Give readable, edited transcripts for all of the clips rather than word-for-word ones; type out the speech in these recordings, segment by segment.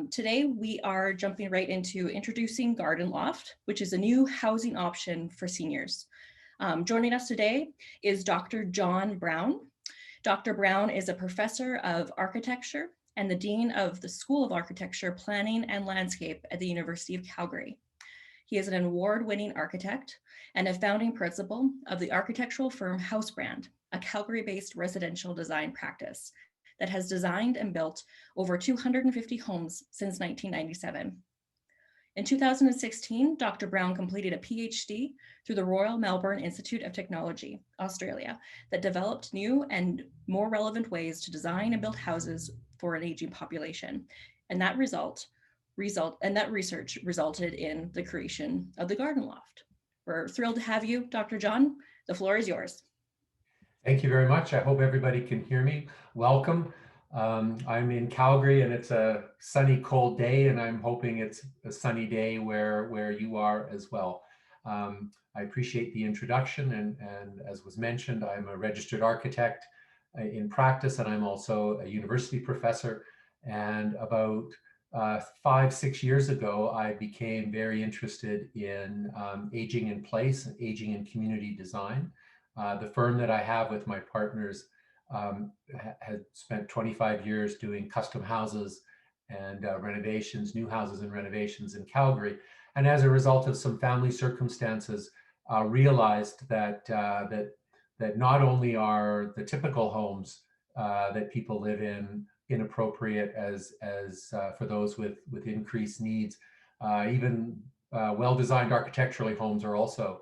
Today, we are jumping right into introducing Garden Loft, which is a new housing option for seniors. Joining us today is Dr. John Brown. Dr. Brown is a professor of architecture and the dean of the School of Architecture, Planning and Landscape at the University of Calgary. He is an award-winning architect and a founding principal of the architectural firm Housebrand, a Calgary-based residential design practice that has designed and built over 250 homes since 1997. In 2016, Dr. Brown completed a PhD through the Royal Melbourne Institute of Technology, Australia, that developed new and more relevant ways to design and build houses for an aging population. And that research resulted in the creation of the Garden Loft. We're thrilled to have you, Dr. John. The floor is yours. Thank you very much. I hope everybody can hear me. Welcome. I'm in Calgary and it's a sunny, cold day, and I'm hoping it's a sunny day where you are as well. I appreciate the introduction, and as was mentioned, I'm a registered architect in practice, and I'm also a university professor. And about 5-6 years ago, I became very interested in aging in place and aging in community design. The firm that I have with my partners had spent 25 years doing custom houses and renovations, new houses and renovations in Calgary. And as a result of some family circumstances, realized that that not only are the typical homes that people live in inappropriate as for those with increased needs, even well-designed architecturally homes are also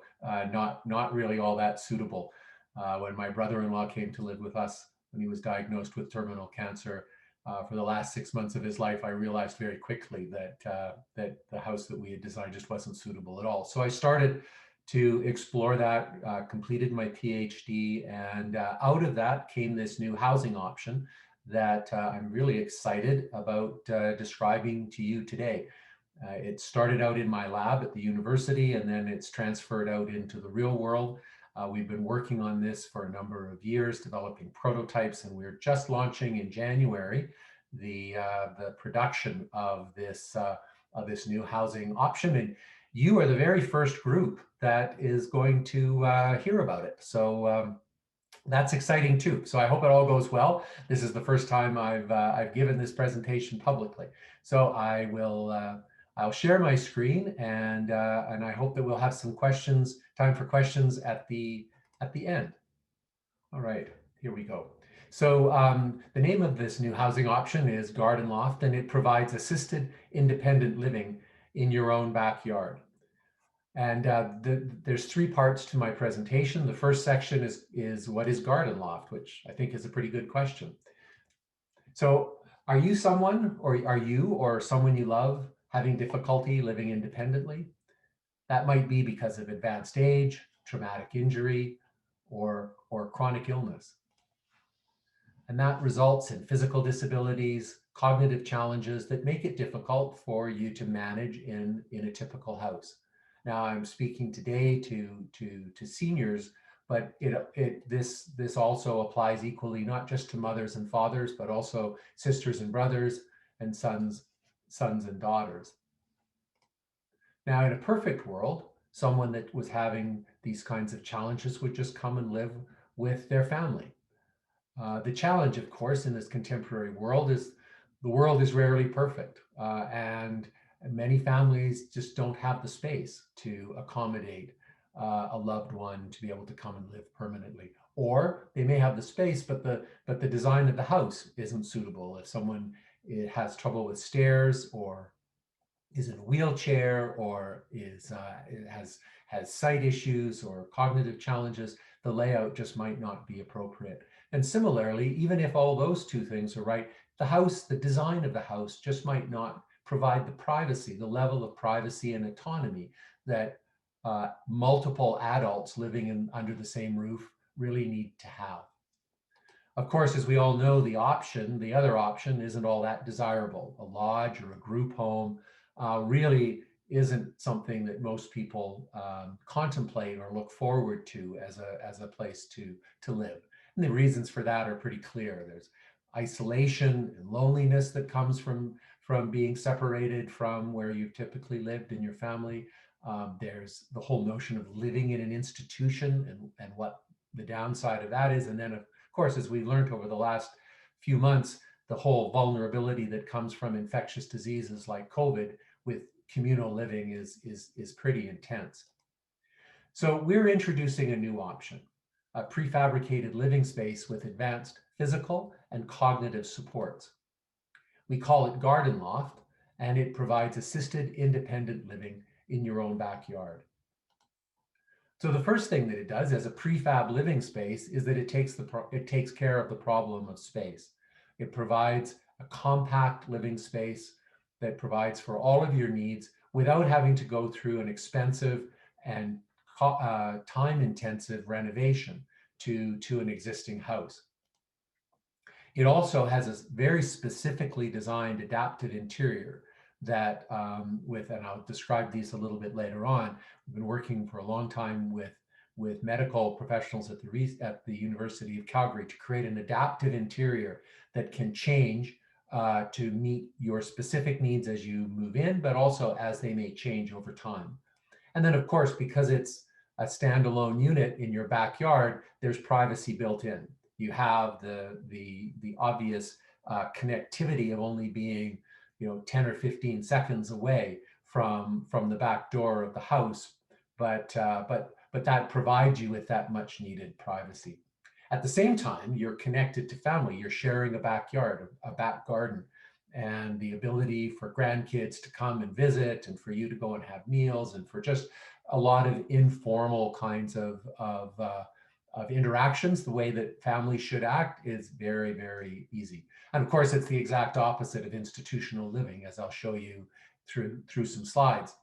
not really all that suitable. When my brother-in-law came to live with us when he was diagnosed with terminal cancer, for the last 6 months of his life, I realized very quickly that that the house that we had designed just wasn't suitable at all. So I started to explore that, completed my PhD, and out of that came this new housing option that I'm really excited about describing to you today. It started out in my lab at the university, and then it's transferred out into the real world. We've been working on this for a number of years, developing prototypes, and we're just launching in January the production of this new housing option. And you are the very first group that is going to hear about it. So that's exciting too. So I hope it all goes well. This is the first time I've given this presentation publicly. So I will. I'll share my screen, and I hope that we'll have some questions, time for questions at the end. All right, here we go. So the name of this new housing option is Garden Loft, and it provides assisted independent living in your own backyard. And there's 3 parts to my presentation. The first section is what is Garden Loft, which I think is a pretty good question. So are you someone, or are you or someone you love having difficulty living independently? That might be because of advanced age, traumatic injury, or chronic illness. And that results in physical disabilities, cognitive challenges that make it difficult for you to manage in a typical house. Now, I'm speaking today to seniors, but this also applies equally, not just to mothers and fathers, but also sisters and brothers and sons and daughters. Now, in a perfect world, someone that was having these kinds of challenges would just come and live with their family. The challenge, of course, in this contemporary world is the world is rarely perfect, and many families just don't have the space to accommodate a loved one to be able to come and live permanently. Or they may have the space, but the design of the house isn't suitable. If someone has trouble with stairs, or is in a wheelchair, or has sight issues or cognitive challenges, the layout just might not be appropriate. And similarly, even if all those 2 things are right, the design of the house just might not provide the privacy, the level of privacy and autonomy that multiple adults living under the same roof really need to have. Of course, as we all know, the other option isn't all that desirable. A lodge or a group home really isn't something that most people contemplate or look forward to as a place to live. And the reasons for that are pretty clear. There's isolation and loneliness that comes from being separated from where you've typically lived in your family. There's the whole notion of living in an institution and what the downside of that is. And then, of course, as we learned over the last few months, the whole vulnerability that comes from infectious diseases like COVID with communal living is pretty intense. So we're introducing a new option, a prefabricated living space with advanced physical and cognitive supports. We call it Garden Loft, and it provides assisted independent living in your own backyard. So the first thing that it does as a prefab living space is that it takes care of the problem of space. It provides a compact living space that provides for all of your needs without having to go through an expensive and time-intensive renovation to an existing house. It also has a very specifically designed adaptive interior that and I'll describe these a little bit later on. We've been working for a long time with medical professionals at the University of Calgary to create an adaptive interior that can change to meet your specific needs as you move in, but also as they may change over time. And then, of course, because it's a standalone unit in your backyard, there's privacy built in. You have the obvious connectivity of only being 10 or 15 seconds away from the back door of the house, but that provides you with that much needed privacy. At the same time, you're connected to family. You're sharing a backyard, a back garden, and the ability for grandkids to come and visit, and for you to go and have meals, and for just a lot of informal kinds of interactions. The way that families should act is very, very easy. And of course, it's the exact opposite of institutional living, as I'll show you through some slides.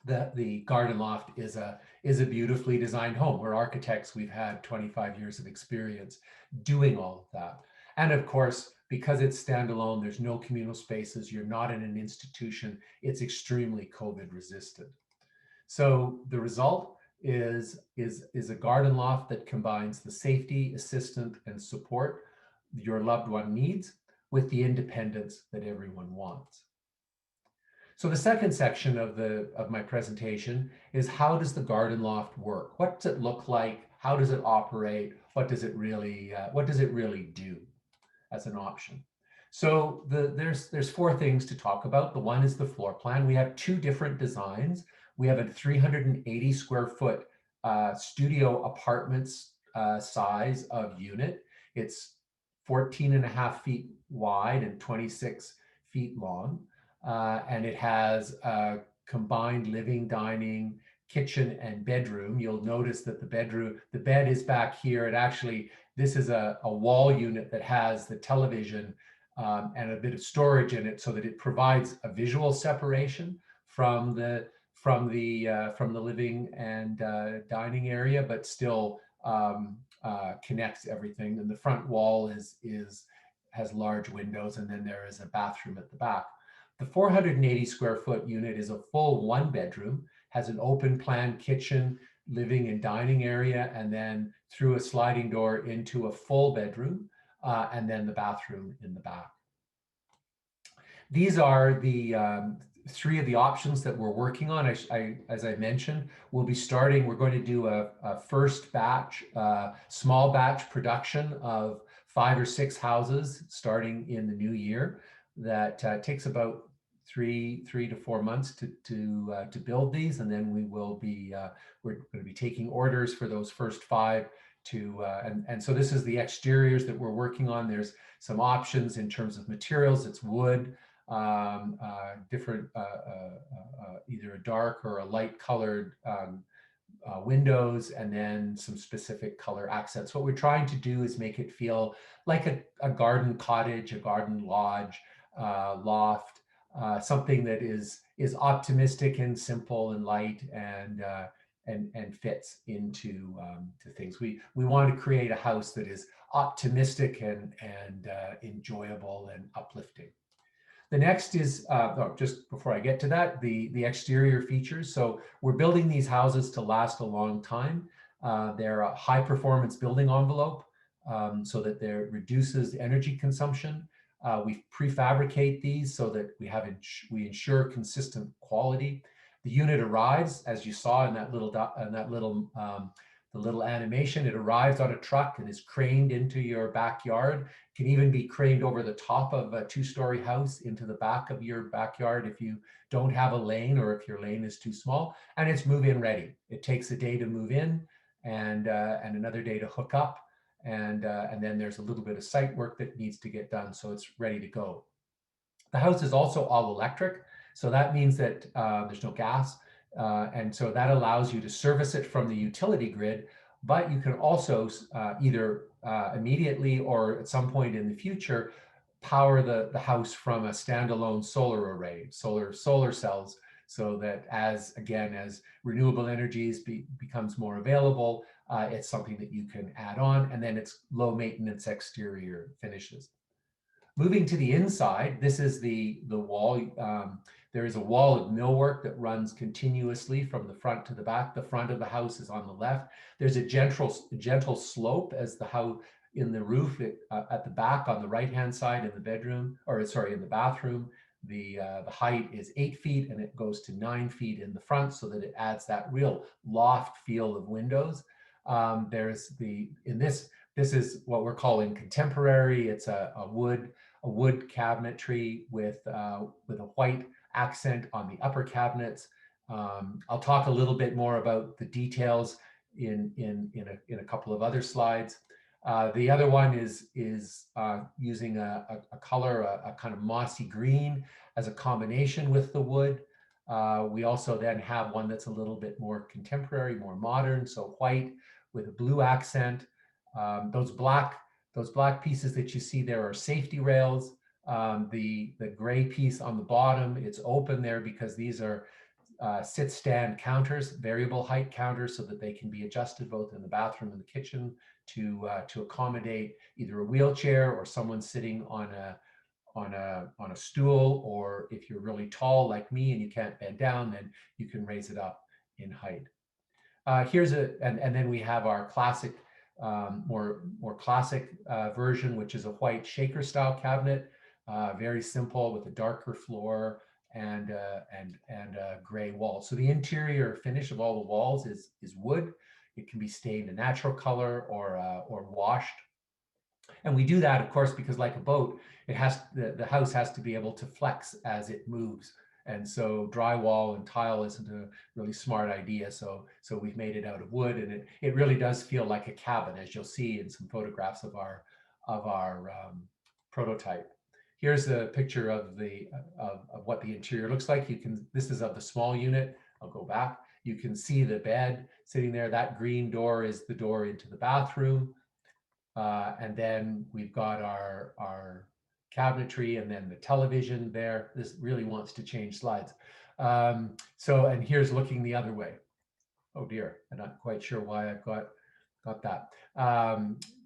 The Garden Loft is a beautifully designed home. We're architects. We've had 25 years of experience doing all of that. And of course, because it's standalone, there's no communal spaces. You're not in an institution. It's extremely COVID resistant. So the result is a garden loft that combines the safety, assistance, and support your loved one needs with the independence that everyone wants. So the second section of my presentation is, how does the garden loft work? What does it look like? How does it operate? What does it really do as an option? So there's four things to talk about. The one is the floor plan. We have two different designs. We have a 380 square foot studio apartments size of unit. It's 14.5 feet wide and 26 feet long. And it has a combined living, dining, kitchen, and bedroom. You'll notice that the bed is back here. This is a wall unit that has the television and a bit of storage in it, so that it provides a visual separation from the living and dining area, but still connects everything. And the front wall has large windows, and then there is a bathroom at the back. The 480 square foot unit is a full one bedroom, has an open plan kitchen, living and dining area, and then through a sliding door into a full bedroom, and then the bathroom in the back. These are the three of the options that we're working on. As I mentioned, we're going to do a first batch, small batch production of 5 or 6 houses starting in the new year. That takes about 3 to 4 months to build these, and then we're going to be taking orders for those first 5 and so this is the exteriors that we're working on. There's some options in terms of materials. It's wood, different either a dark or a light colored windows, and then some specific color accents. What we're trying to do is make it feel like a garden cottage, a garden lodge, loft, something that is optimistic and simple and light and fits into to things. We want to create a house that is optimistic and enjoyable and uplifting. The next is, just before I get to that, the exterior features. So we're building these houses to last a long time. They're a high performance building envelope, so that there reduces energy consumption. We prefabricate these so that we ensure consistent quality. The unit arrives, as you saw in that little the little animation. It arrives on a truck and is craned into your backyard. Can even be craned over the top of a 2-story house into the back of your backyard if you don't have a lane or if your lane is too small. And it's move-in ready. It takes a day to move in and another day to hook up. And then there's a little bit of site work that needs to get done, so it's ready to go. The house is also all electric, so that means that there's no gas, and so that allows you to service it from the utility grid, but you can also either immediately or at some point in the future power the house from a standalone solar array, solar cells, so that as renewable energies becomes more available, it's something that you can add on, and then it's low maintenance exterior finishes. Moving to the inside, this is the wall. There is a wall of millwork that runs continuously from the front to the back. The front of the house is on the left. There's a gentle slope as the house in the roof at the back on the right-hand side in the bedroom, or sorry, in the bathroom. The height is 8 feet and it goes to 9 feet in the front so that it adds that real loft feel of windows. This is what we're calling contemporary. It's a wood cabinetry with a white accent on the upper cabinets. I'll talk a little bit more about the details in a couple of other slides. The other one is using a color, a kind of mossy green as a combination with the wood. We also then have one that's a little bit more contemporary, more modern, so white with a blue accent. Those black pieces that you see there are safety rails. The gray piece on the bottom, it's open there because these are sit-stand counters, variable height counters, so that they can be adjusted both in the bathroom and the kitchen to accommodate either a wheelchair or someone sitting on a stool, or if you're really tall like me and you can't bend down, then you can raise it up in height. And then we have our classic, more classic version, which is a white shaker style cabinet, very simple with a darker floor and a gray wall. So the interior finish of all the walls is wood. It can be stained a natural color or washed. And we do that, of course, because like a boat, the house has to be able to flex as it moves. And so drywall and tile isn't a really smart idea. So we've made it out of wood, and it really does feel like a cabin, as you'll see in some photographs of our prototype. Here's a picture of what the interior looks like. This is of the small unit. I'll go back. You can see the bed sitting there. That green door is the door into the bathroom. And then we've got our cabinetry and then the television there. This really wants to change slides. And here's looking the other way. Oh dear, I'm not quite sure why I've got that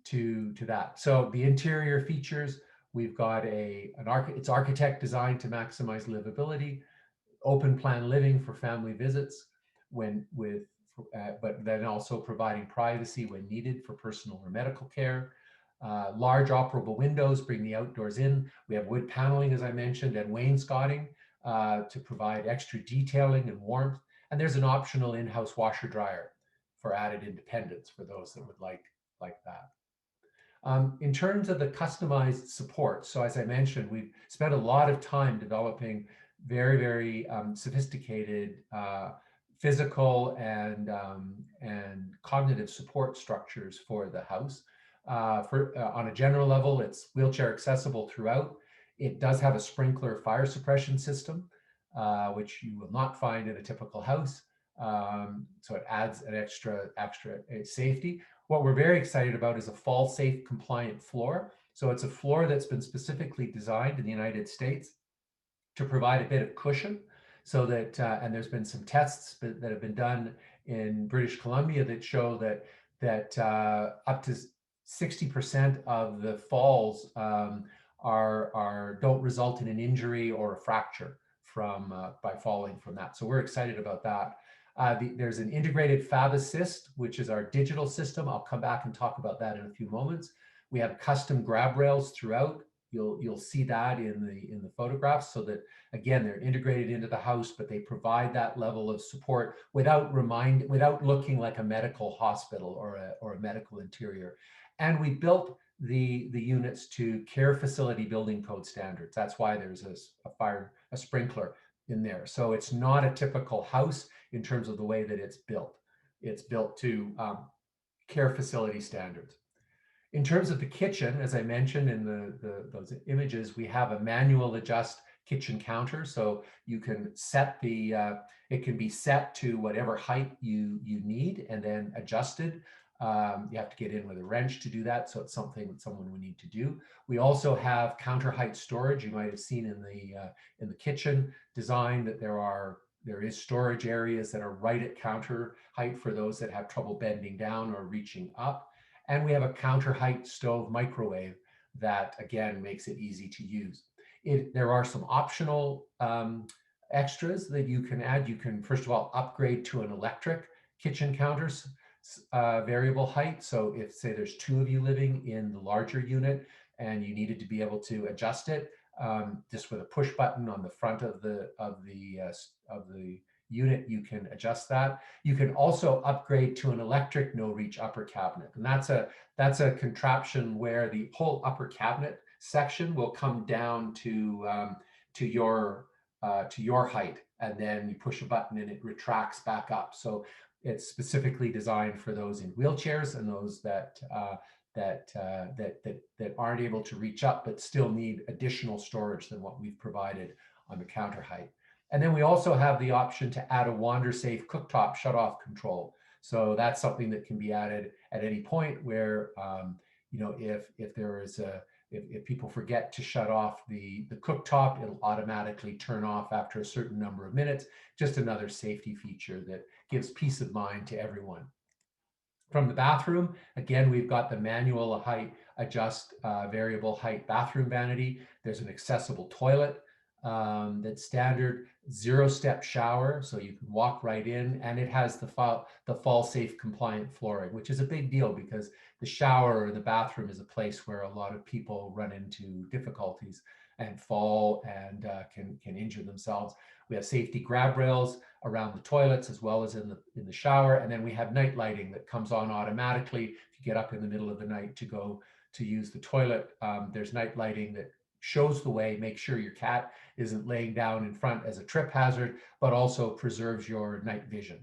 to that. So the interior features, we've got it's architect designed to maximize livability, open plan living for family visits but then also providing privacy when needed for personal or medical care. Large operable windows bring the outdoors in. We have wood paneling, as I mentioned, and wainscoting to provide extra detailing and warmth. And there's an optional in-house washer dryer for added independence for those that would like that. In terms of the customized support, so as I mentioned, we've spent a lot of time developing very, very sophisticated physical and cognitive support structures for the house. On a general level, it's wheelchair accessible throughout. It does have a sprinkler fire suppression system, which you will not find in a typical house. So it adds an extra safety. What we're very excited about is a fall safe compliant floor. So it's a floor that's been specifically designed in the United States to provide a bit of cushion, so that, and there's been some tests that have been done in British Columbia that show that up to 60% of the falls don't result in an injury or a fracture by falling from that. So we're excited about that. There's an integrated FAB Assist, which is our digital system. I'll come back and talk about that in a few moments. We have custom grab rails throughout. you'll see that in the photographs, so that again they're integrated into the house, but they provide that level of support without looking like a medical hospital or a medical interior. And we built the units to care facility building code standards. That's why there's a sprinkler in there. So it's not a typical house in terms of the way that it's built. It's built to care facility standards. In terms of the kitchen, as I mentioned in those images, we have a manual adjust kitchen counter. So you can set it can be set to whatever height you need and then adjusted. You have to get in with a wrench to do that. So it's something that someone would need to do. We also have counter height storage. You might have seen in the kitchen design that there is storage areas that are right at counter height for those that have trouble bending down or reaching up. And we have a counter height stove microwave that, again, makes it easy to use. There are some optional extras that you can add. You can, first of all, upgrade to an electric kitchen counter's variable height. So if, say, there's 2 of you living in the larger unit and you needed to be able to adjust it, just with a push button on the front of the unit, you can adjust that. You can also upgrade to an electric no-reach upper cabinet, and that's a contraption where the whole upper cabinet section will come down to your height, and then you push a button and it retracts back up. So it's specifically designed for those in wheelchairs and those that aren't able to reach up but still need additional storage than what we've provided on the counter height. And then we also have the option to add a wander safe cooktop shutoff control. So that's something that can be added at any point where, if people forget to shut off the cooktop, it'll automatically turn off after a certain number of minutes. Just another safety feature that gives peace of mind to everyone. From the bathroom, again, we've got the manual height adjust variable height bathroom vanity. There's an accessible toilet that's standard, 0-step shower, so you can walk right in, and it has the fall safe compliant flooring, which is a big deal because the shower or the bathroom is a place where a lot of people run into difficulties and fall and can injure themselves. We have safety grab rails around the toilets as well as in the shower, and then we have night lighting that comes on automatically. If you get up in the middle of the night to go to use the toilet, there's night lighting that shows the way, make sure your cat isn't laying down in front as a trip hazard, but also preserves your night vision.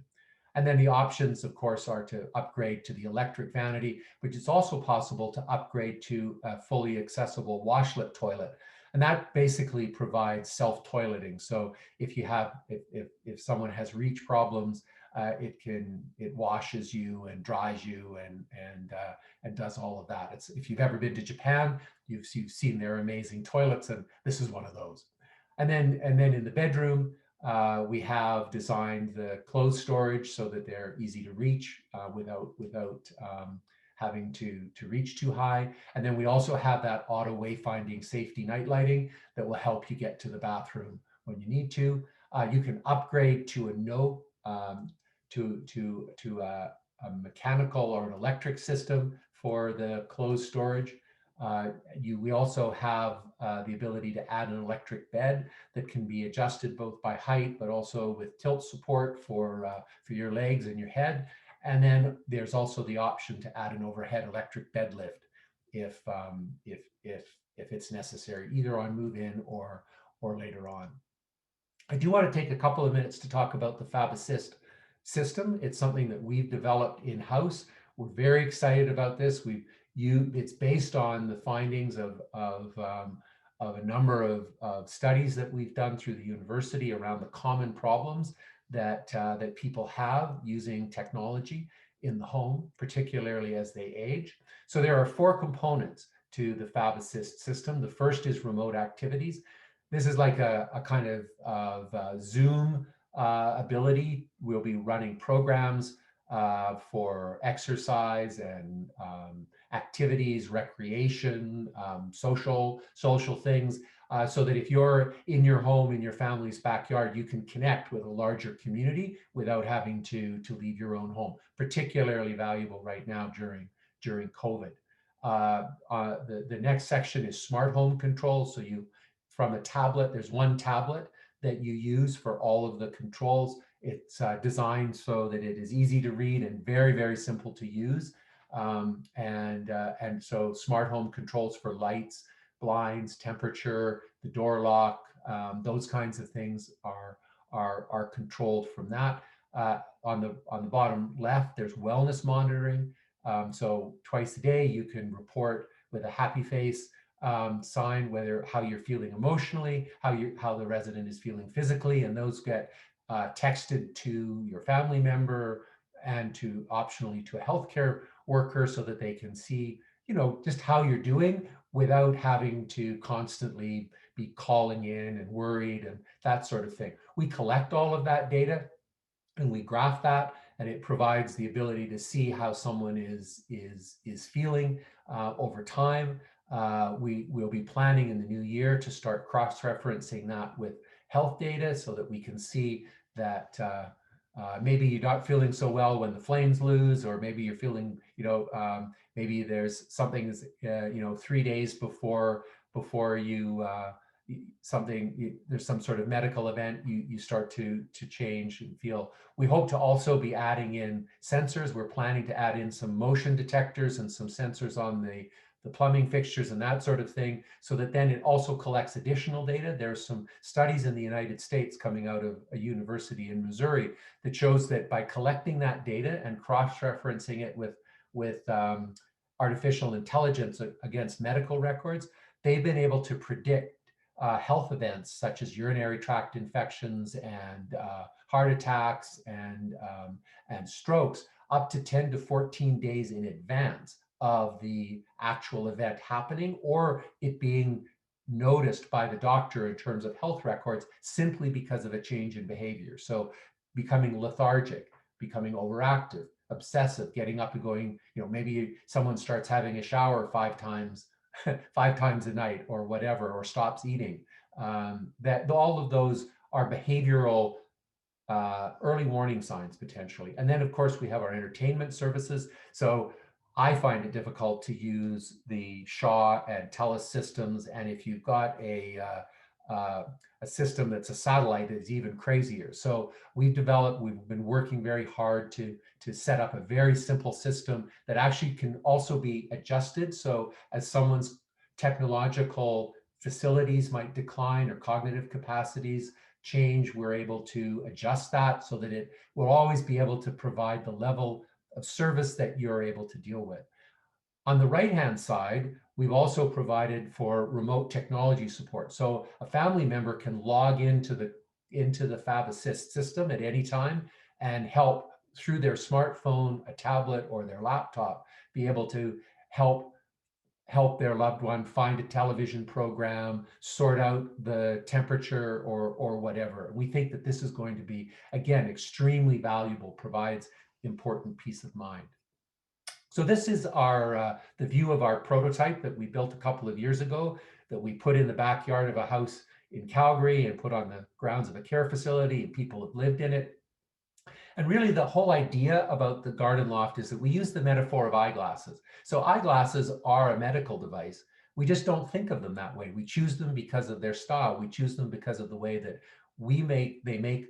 And then the options, of course, are to upgrade to the electric vanity, but it's also possible to upgrade to a fully accessible washlet toilet. And that basically provides self-toileting. So if someone has reach problems, it washes you and dries you and does all of that. If you've ever been to Japan, you've seen their amazing toilets, and this is one of those. And then in the bedroom, we have designed the clothes storage so that they're easy to reach without having to reach too high. And then we also have that auto wayfinding safety night lighting that will help you get to the bathroom when you need to. You can upgrade to a mechanical or an electric system for the clothes storage. We also have the ability to add an electric bed that can be adjusted both by height, but also with tilt support for your legs and your head. And then there's also the option to add an overhead electric bed lift if it's necessary, either on move-in or later on. I do want to take a couple of minutes to talk about the FAB Assist system. It's something that we've developed in-house. We're very excited about this. It's based on the findings of a number of studies that we've done through the university around the common problems that people have using technology in the home, particularly as they age. So there are 4 components to the FAB Assist system. The first is remote activities. This is like a kind of Zoom ability. We'll be running programs for exercise and activities, recreation, social things, so that if you're in your home, in your family's backyard, you can connect with a larger community without having to leave your own home. Particularly valuable right now during COVID. The next section is smart home control. So from a tablet, there's one tablet that you use for all of the controls. It's designed so that it is easy to read and very, very simple to use. And so smart home controls for lights, blinds, temperature, the door lock, those kinds of things are controlled from that. On the bottom left, there's wellness monitoring. So twice a day, you can report with a happy face sign how you're feeling emotionally, how the resident is feeling physically, and those get texted to your family member and optionally to a healthcare worker so that they can see, just how you're doing without having to constantly be calling in and worried and that sort of thing. We collect all of that data and we graph that, and it provides the ability to see how someone is feeling over time. We will be planning in the new year to start cross-referencing that with health data so that we can see that maybe you're not feeling so well when the flames lose, or maybe you're feeling, maybe there's something, 3 days before you there's some sort of medical event, you start to change and feel. We hope to also be adding in sensors. We're planning to add in some motion detectors and some sensors on the plumbing fixtures and that sort of thing, so that then it also collects additional data. There's some studies in the United States coming out of a university in Missouri that shows that by collecting that data and cross-referencing it with artificial intelligence against medical records, they've been able to predict health events such as urinary tract infections and heart attacks and strokes up to 10 to 14 days in advance of the actual event happening, or it being noticed by the doctor in terms of health records simply because of a change in behavior. So becoming lethargic, becoming overactive, obsessive, getting up and going, maybe someone starts having a shower 5 times a night or whatever, or stops eating. That all of those are behavioral early warning signs potentially. And then of course we have our entertainment services. So I find it difficult to use the Shaw and TELUS systems. And if you've got a system that's a satellite, it's even crazier. So we've been working very hard to set up a very simple system that actually can also be adjusted. So as someone's technological facilities might decline or cognitive capacities change, we're able to adjust that so that it will always be able to provide the level of service that you're able to deal with. On the right-hand side, we've also provided for remote technology support. So a family member can log into the FAB Assist system at any time and help through their smartphone, a tablet, or their laptop, be able to help their loved one find a television program, sort out the temperature or whatever. We think that this is going to be, again, extremely valuable, provides important peace of mind. So this is the view of our prototype that we built a couple of years ago, that we put in the backyard of a house in Calgary and put on the grounds of a care facility, and people have lived in it. And really the whole idea about the garden loft is that we use the metaphor of eyeglasses. So eyeglasses are a medical device. We just don't think of them that way. We choose them because of their style. We choose them because of the way that they make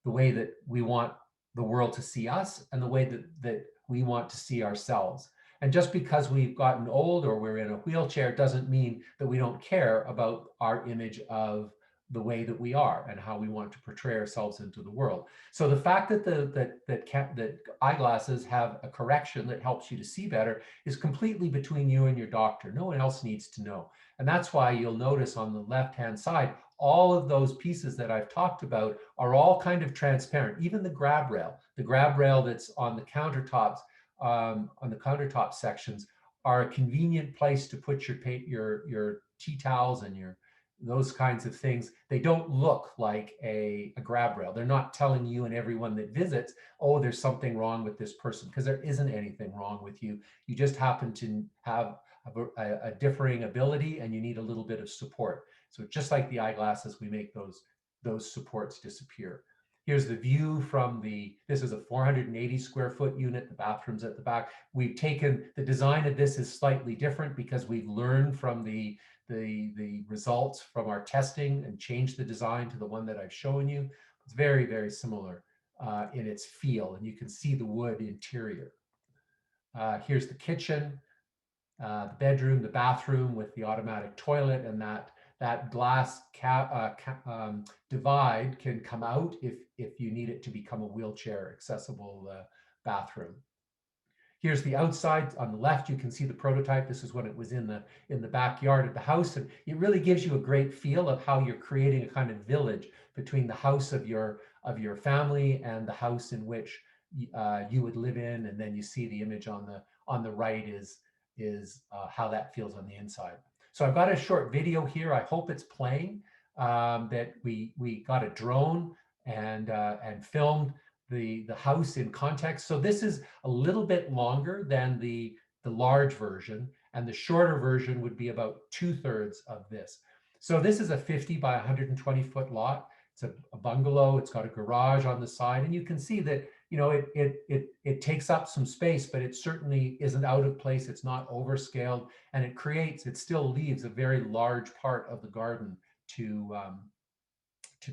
the way that we want the world to see us and the way that we want to see ourselves. And just because we've gotten old or we're in a wheelchair doesn't mean that we don't care about our image of the way that we are and how we want to portray ourselves into the world. So the fact that that eyeglasses have a correction that helps you to see better is completely between you and your doctor. No one else needs to know. And that's why you'll notice on the left-hand side, all of those pieces that I've talked about are all kind of transparent. Even the grab rail that's on the countertops, on the countertop sections, are a convenient place to put your tea towels and those kinds of things. They don't look like a grab rail. They're not telling you and everyone that visits, oh, there's something wrong with this person, because there isn't anything wrong with you. You just happen to have a differing ability and you need a little bit of support. So just like the eyeglasses, we make those supports disappear. Here's the view from this is a 480 square foot unit, the bathroom's at the back. We've taken, the design of this is slightly different because we've learned from the results from our testing and changed the design to the one that I've shown you. It's very, very similar in its feel, and you can see the wood interior. Here's the kitchen, the bedroom, the bathroom with the automatic toilet, and that glass divide can come out if you need it to become a wheelchair accessible bathroom. Here's the outside. On the left, you can see the prototype. This is when it was in the backyard of the house, and it really gives you a great feel of how you're creating a kind of village between the house of your family and the house in which you would live in. And then you see the image on the right is how that feels on the inside. So I've got a short video here. I hope it's playing. That we got a drone and filmed the house in context. So this is a little bit longer than the large version, and the shorter version would be about 2/3 of this. So this is a 50 by 120 foot lot. It's a bungalow. It's got a garage on the side, and you can see that, you know, it takes up some space, but it certainly isn't out of place. It's not overscaled, and it still leaves a very large part of the garden to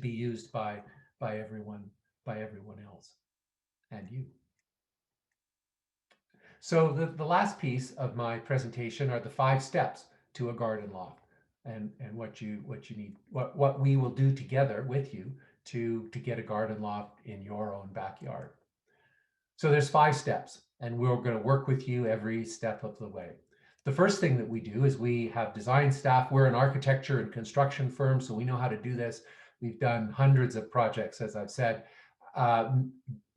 be used by everyone else and you. So the last piece of my presentation are the 5 steps to a garden loft, and what you need, what we will do together with you to get a garden loft in your own backyard. So there's 5 steps, and we're going to work with you every step of the way. The first thing that we do is we have design staff. We're an architecture and construction firm, so we know how to do this. We've done hundreds of projects, as I've said.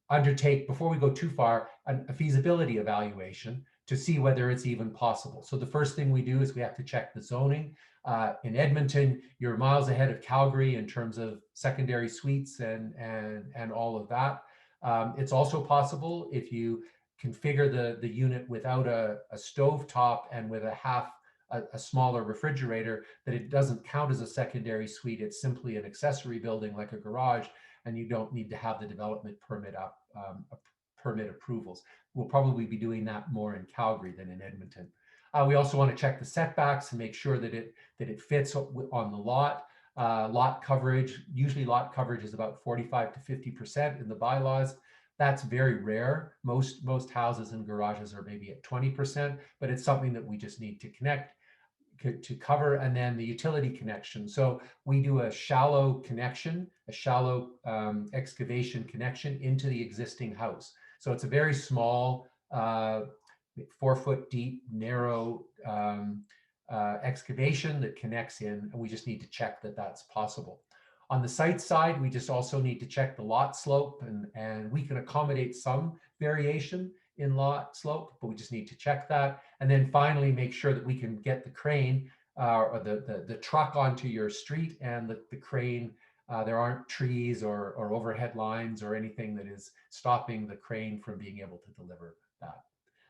Undertake, before we go too far, a feasibility evaluation to see whether it's even possible. So the first thing we do is we have to check the zoning. In Edmonton, you're miles ahead of Calgary in terms of secondary suites and all of that. It's also possible, if you configure the unit without a stove top and with a smaller refrigerator, that it doesn't count as a secondary suite. It's simply an accessory building like a garage, and you don't need to have the development permit approvals. We'll probably be doing that more in Calgary than in Edmonton. We also want to check the setbacks and make sure that it fits on the lot. Lot coverage, usually lot coverage is about 45 to 50% in the bylaws. That's very rare. Most houses and garages are maybe at 20%, but it's something that we just need to cover. And then the utility connection. So we do a shallow connection, a shallow excavation connection into the existing house. So it's a very small, 4 foot deep, narrow excavation that connects in, and we just need to check that that's possible. On the site side, we just also need to check the lot slope, and we can accommodate some variation in lot slope, but we just need to check that. And then finally, make sure that we can get the crane or the truck onto your street, and the crane, there aren't trees or overhead lines or anything that is stopping the crane from being able to deliver that.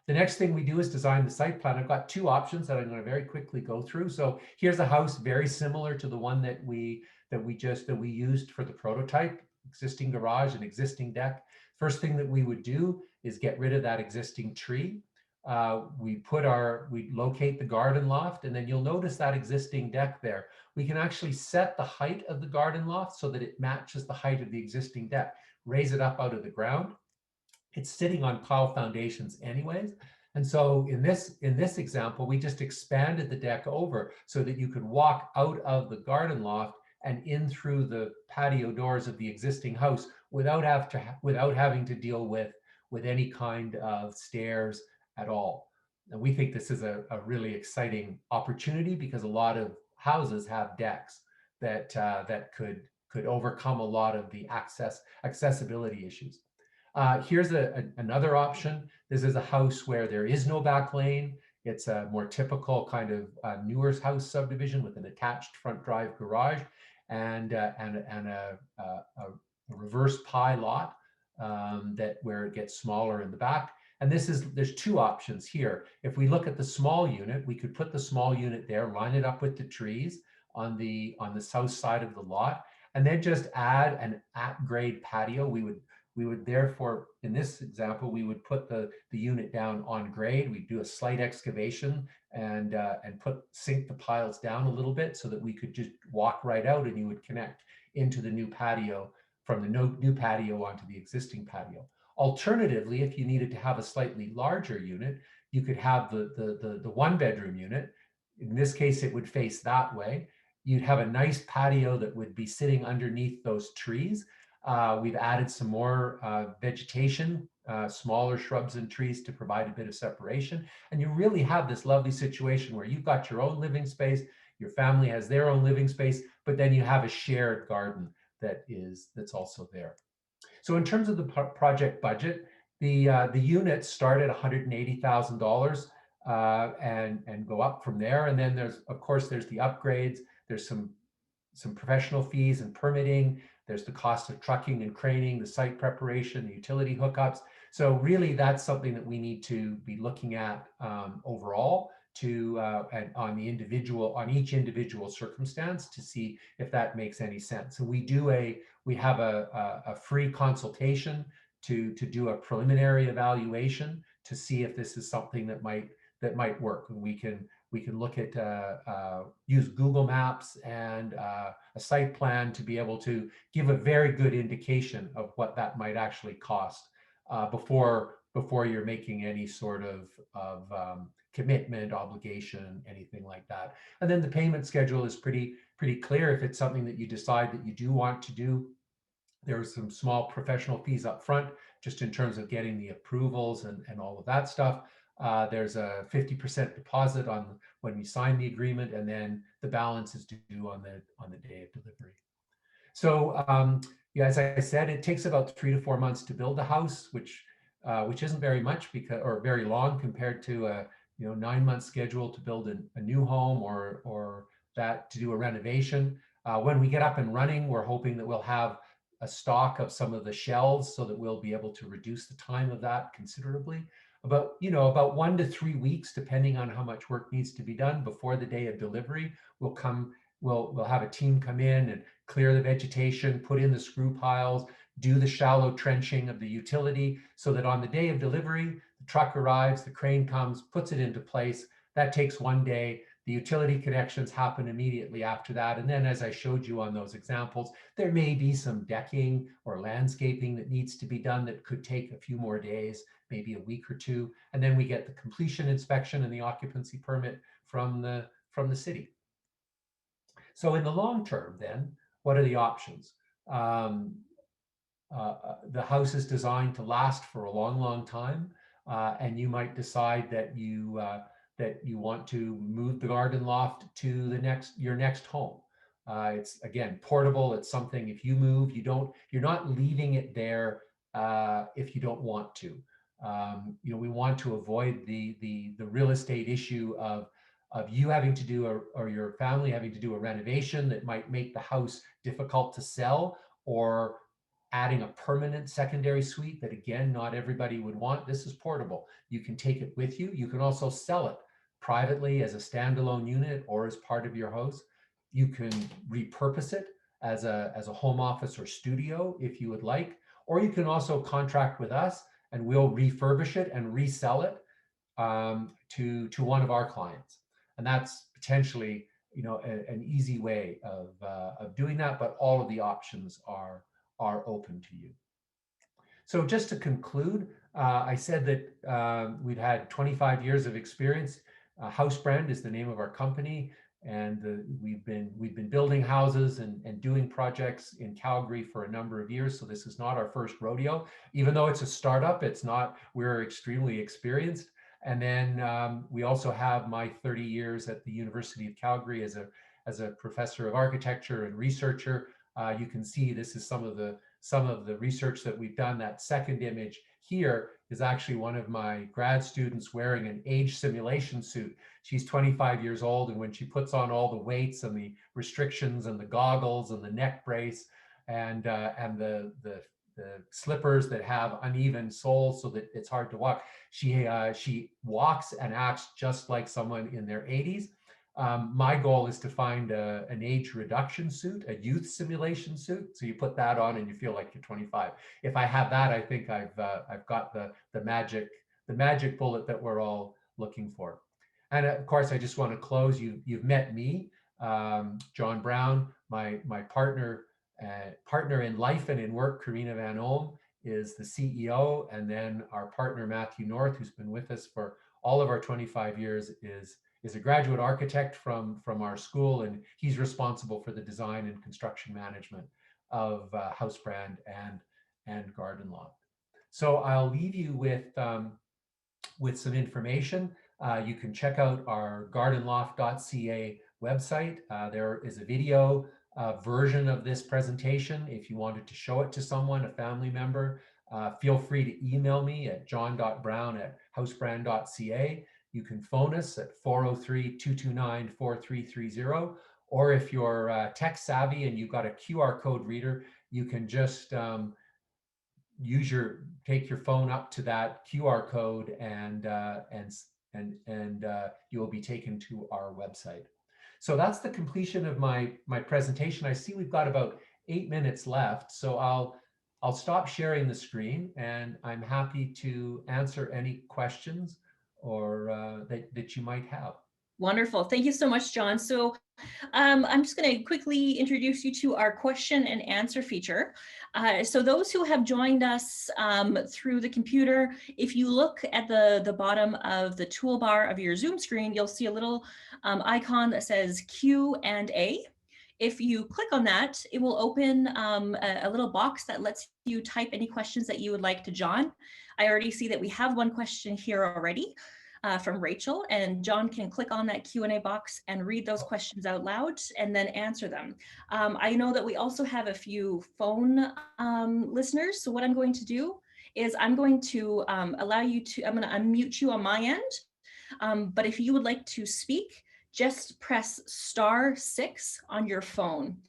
The next thing we do is design the site plan. I've got 2 options that I'm going to very quickly go through. So here's a house very similar to the one that we used for the prototype, existing garage and existing deck. First thing that we would do is get rid of that existing tree. We locate the garden loft, and then you'll notice that existing deck there. We can actually set the height of the garden loft so that it matches the height of the existing deck. Raise it up out of the ground. It's sitting on pile foundations anyways. And so in this example, we just expanded the deck over so that you could walk out of the garden loft and in through the patio doors of the existing house without having to deal with any kind of stairs at all. And we think this is a really exciting opportunity, because a lot of houses have decks that could overcome a lot of the accessibility issues. Here's another option. This is a house where there is no back lane. It's a more typical kind of newer house subdivision with an attached front drive garage and a reverse pie lot where it gets smaller in the back. And there's 2 options here. If we look at the small unit, we could put the small unit there, line it up with the trees on the south side of the lot. and then just add an at-grade patio. We would therefore, in this example, we would put the unit down on grade. We'd do a slight excavation and sink the piles down a little bit so that we could just walk right out and you would connect into the new patio from the new patio onto the existing patio. Alternatively, if you needed to have a slightly larger unit, you could have the one bedroom unit. In this case, it would face that way. You'd have a nice patio that would be sitting underneath those trees. We've added some more vegetation, smaller shrubs and trees to provide a bit of separation. And you really have this lovely situation where you've got your own living space, your family has their own living space, but then you have a shared garden that's also there. So in terms of the project budget, the units start at $180,000 and go up from there. And then there's, of course, there's the upgrades. There's some professional fees and permitting. There's the cost of trucking and craning, the site preparation, the utility hookups. So really, that's something that we need to be looking at overall and on each individual circumstance to see if that makes any sense. And we have a free consultation to do a preliminary evaluation to see if this is something that might work. And we can look at use Google Maps and a site plan to be able to give a very good indication of what that might actually cost before you're making any sort of commitment, obligation, anything like that. And then the payment schedule is pretty clear. If it's something that you decide that you do want to do, there are some small professional fees up front, just in terms of getting the approvals and all of that stuff. There's a 50% deposit on when we sign the agreement, and then the balance is due on the day of delivery. So yeah, as I said, it takes about 3 to 4 months to build a house, which isn't very much or very long compared to a 9-month schedule to build a new home or that to do a renovation. When we get up and running, we're hoping that we'll have a stock of some of the shelves so that we'll be able to reduce the time of that considerably. About 1 to 3 weeks, depending on how much work needs to be done before the day of delivery, we'll have a team come in and clear the vegetation, put in the screw piles, do the shallow trenching of the utility so that on the day of delivery, the truck arrives, the crane comes, puts it into place. That takes 1 day. The utility connections happen immediately after that. And then, as I showed you on those examples, there may be some decking or landscaping that needs to be done that could take a few more days, maybe a week or two. And then we get the completion inspection and the occupancy permit from the city. So in the long term, then, what are the options? The house is designed to last for a long, long time. And you might decide that you want to move the garden loft to your next home. It's again portable. It's something if you move, you're not leaving it there if you don't want to. We want to avoid the real estate issue of you having to do or your family having to do a renovation that might make the house difficult to sell, or adding a permanent secondary suite that, again, not everybody would want. This is portable. You can take it with you. You can also sell it privately as a standalone unit or as part of your house. You can repurpose it as a home office or studio if you would like, or you can also contract with us and we'll refurbish it and resell it to one of our clients. And that's potentially an easy way of doing that, but all of the options are open to you. So just to conclude, I said that we've had 25 years of experience. Housebrand is the name of our company, and we've been building houses and doing projects in Calgary for a number of years. So this is not our first rodeo. Even though it's a startup, we're extremely experienced. And then we also have my 30 years at the University of Calgary as a professor of architecture and researcher. You can see this is some of the research that we've done. That second image here is actually one of my grad students wearing an age simulation suit. She's 25 years old, and when she puts on all the weights and the restrictions and the goggles and the neck brace and the slippers that have uneven soles so that it's hard to walk, she walks and acts just like someone in their 80s. My goal is to find an age reduction suit, a youth simulation suit. So you put that on and you feel like you're 25. If I have that, I think I've got the magic bullet that we're all looking for. And of course, I just want to close. You've met me, John Brown, my partner in life and in work, Karina Van Olm, is the CEO, and then our partner Matthew North, who's been with us for all of our 25 years, is a graduate architect from our school, and he's responsible for the design and construction management of Housebrand and Garden Loft. So I'll leave you with some information. You can check out our gardenloft.ca website. There is a video version of this presentation. If you wanted to show it to someone, a family member, feel free to email me at john.brown@housebrand.ca. You can phone us at 403-229-4330. Or if you're tech savvy and you've got a QR code reader, you can just take your phone up to that QR code and you will be taken to our website. So that's the completion of my presentation. I see we've got about 8 minutes left, so I'll stop sharing the screen, and I'm happy to answer any questions or that you might have. Wonderful. Thank you so much, John. So I'm just going to quickly introduce you to our question and answer feature. So those who have joined us through the computer, if you look at the bottom of the toolbar of your Zoom screen, you'll see a little icon that says Q&A. If you click on that, it will open a little box that lets you type any questions that you would like to John. I already see that we have one question here already. From Rachel, and John can click on that Q&A box and read those questions out loud and then answer them. I know that we also have a few phone listeners, so what I'm going to do is I'm going to I'm going to unmute you on my end, but if you would like to speak, just press *6 on your phone,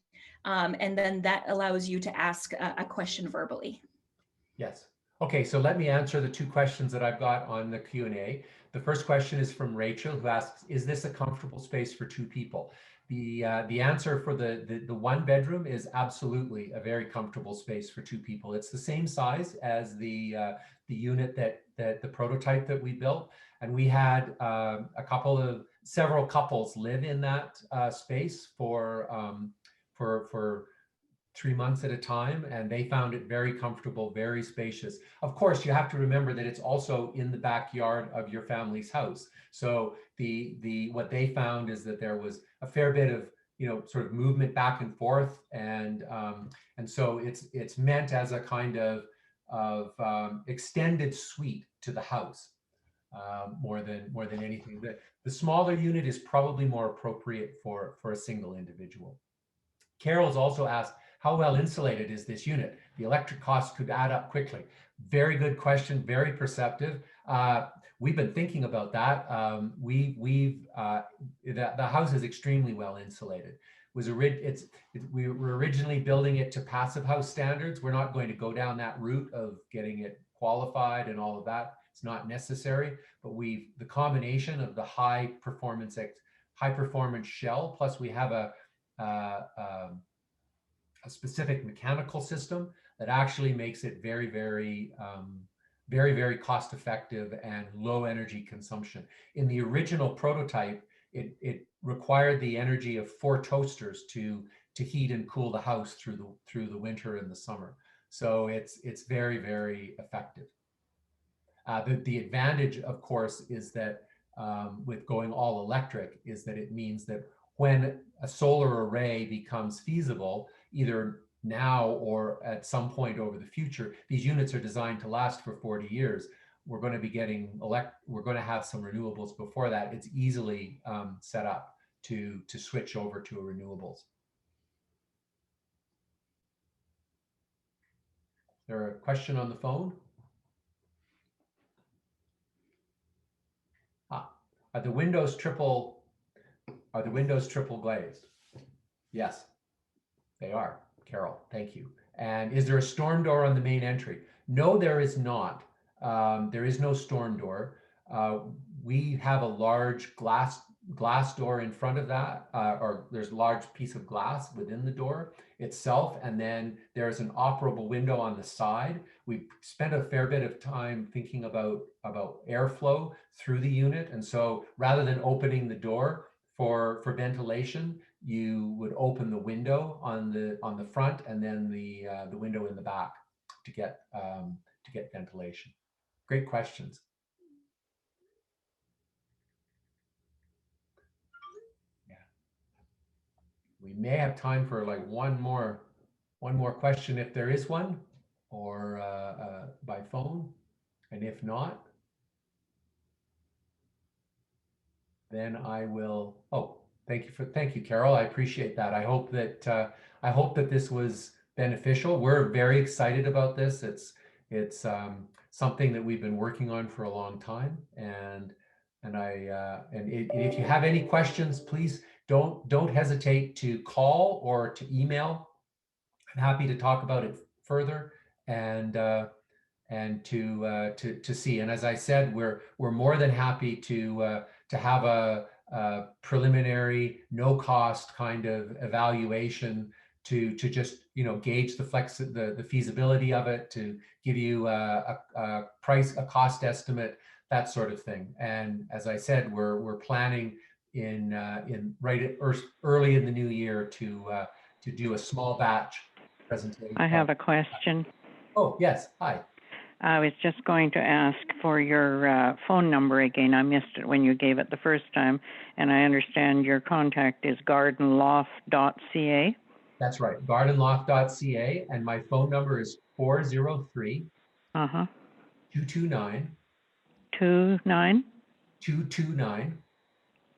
and then that allows you to ask a question verbally. Yes. Okay, so let me answer the 2 questions that I've got on the Q&A. The first question is from Rachel, who asks, is this a comfortable space for 2 people? The answer for the 1 bedroom is absolutely a very comfortable space for 2 people. It's the same size as the unit that the prototype that we built, and we had several couples live in that space for 3 months at a time, and they found it very comfortable, very spacious. Of course, you have to remember that it's also in the backyard of your family's house. So what they found is that there was a fair bit of sort of movement back and forth, and so it's meant as a kind of extended suite to the house more than anything. The smaller unit is probably more appropriate for a single individual. Carol's also asked, how well insulated is this unit? The electric costs could add up quickly. Very good question, very perceptive. We've been thinking about that. The house is extremely well insulated. We were originally building it to passive house standards. We're not going to go down that route of getting it qualified and all of that. It's not necessary, but the combination of the high performance shell, plus we have a specific mechanical system that actually makes it very, very, very cost effective and low energy consumption. In the original prototype, it required the energy of 4 toasters to heat and cool the house through the winter and the summer. So it's very, very effective. The advantage, of course, is that with going all electric, is that it means that when a solar array becomes feasible, either now or at some point over the future, these units are designed to last for 40 years. We're going to be we're going to have some renewables before that. It's easily set up to switch over to renewables. Is there a question on the phone? Are the windows triple glazed? Yes, they are. Carol, thank you. And is there a storm door on the main entry? No, there is not. There is no storm door. We have a large glass glass door in front of that, or there's a large piece of glass within the door itself, and then there's an operable window on the side. We spent a fair bit of time thinking about airflow through the unit, and so rather than opening the door for ventilation, you would open the window on the front, and then the window in the back to get ventilation. Great questions. We may have time for like one more question if there is one, or by phone. And if not, then I will. Oh, thank you, Carol. I appreciate that. I hope that this was beneficial. We're very excited about this. It's something that we've been working on for a long time, and if you have any questions, please don't hesitate to call or to email. I'm happy to talk about it further and to see. And as I said, we're more than happy to have a preliminary, no cost kind of evaluation to just gauge the feasibility of it, to give you a cost estimate, that sort of thing. And as I said, we're planning in early in the new year to do a small batch presentation. I have a question. Oh, yes. Hi. I was just going to ask for your phone number again. I missed it when you gave it the first time, and I understand your contact is gardenloft.ca. That's right, gardenloft.ca, and my phone number is 403 229 29 229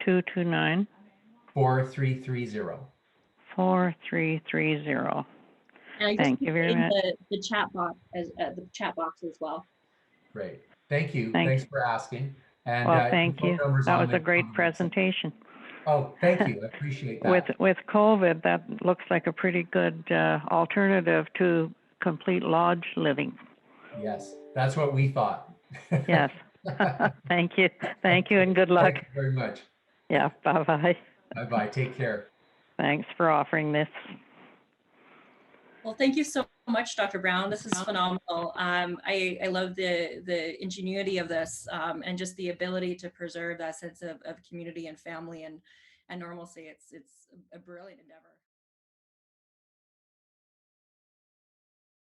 229 4330. 4330. And I Thank you very much. The chat box as well. Great. Thank you. Thanks. Thanks for asking. And well, thank you. That was a great presentation. Oh, thank you. I appreciate that. With COVID, that looks like a pretty good alternative to complete lodge living. Yes, that's what we thought. Yes. Thank you. Thank you, and good luck. Thank you very much. Yeah. Bye-bye. Bye-bye. Take care. Thanks for offering this. Well, thank you so much, Dr. Brown. This is phenomenal. I love the ingenuity of this and just the ability to preserve that sense of community and family and normalcy. It's a brilliant endeavor.